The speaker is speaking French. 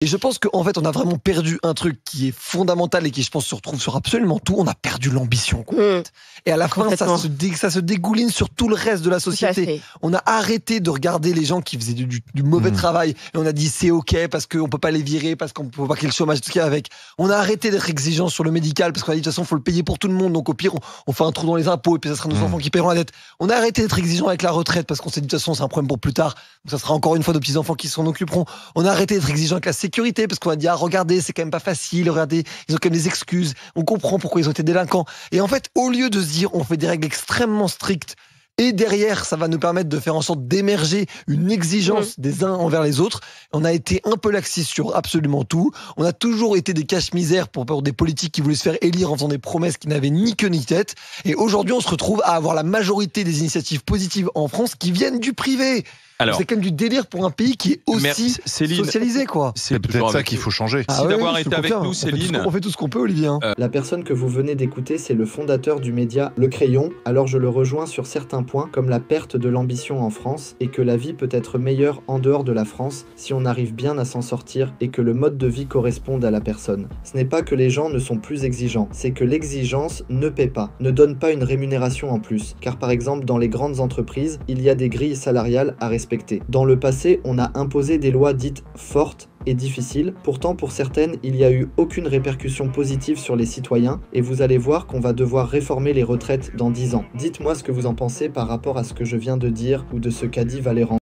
Et je pense qu'en fait, on a vraiment perdu un truc qui est fondamental et qui, je pense, se retrouve sur absolument tout. On a perdu l'ambition. Et à la fin, ça se dégouline sur tout le reste de la société. On a arrêté de regarder les gens qui faisaient du mauvais travail. Et on a dit, c'est OK parce qu'on peut pas les virer, parce qu'on peut pas qu'il y ait le chômage, tout ce qu'il y a avec. On a arrêté d'être exigeant sur le médical parce qu'on a dit, de toute façon, il faut le payer pour tout le monde. Donc, au pire, on fait un trou dans les impôts et puis ça sera nos enfants qui paieront la dette. On a arrêté d'être exigeant avec la retraite parce qu'on s'est dit, de toute façon, c'est un problème pour plus tard. Donc, ça sera encore une fois nos petits-enfants qui s'en occuperont. On a arrêté d'être exigeant avec la sécurité parce qu'on a dit, ah, regardez, c'est quand même pas facile, regardez, ils ont quand même des excuses, on comprend pourquoi ils ont été délinquants. Et en fait, au lieu de se dire, on fait des règles extrêmement strictes, et derrière, ça va nous permettre de faire en sorte d'émerger une exigence des uns envers les autres. On a été un peu laxiste sur absolument tout. On a toujours été des cache-misères pour des politiques qui voulaient se faire élire en faisant des promesses qui n'avaient ni queue ni tête. Et aujourd'hui, on se retrouve à avoir la majorité des initiatives positives en France qui viennent du privé. C'est quand même du délire pour un pays qui est aussi socialisé, quoi. C'est peut-être ça qu'il faut changer. Merci d'avoir été avec nous, Céline. On fait tout ce qu'on peut, Olivier. La personne que vous venez d'écouter, c'est le fondateur du média Le Crayon. Alors je le rejoins sur certains points, comme la perte de l'ambition en France, et que la vie peut être meilleure en dehors de la France si on arrive bien à s'en sortir et que le mode de vie corresponde à la personne. Ce n'est pas que les gens ne sont plus exigeants, c'est que l'exigence ne paie pas, ne donne pas une rémunération en plus. Car par exemple, dans les grandes entreprises, il y a des grilles salariales à respecter. Dans le passé, on a imposé des lois dites fortes et difficiles. Pourtant, pour certaines, il n'y a eu aucune répercussion positive sur les citoyens et vous allez voir qu'on va devoir réformer les retraites dans 10 ans. Dites-moi ce que vous en pensez par rapport à ce que je viens de dire ou de ce qu'a dit Valéran.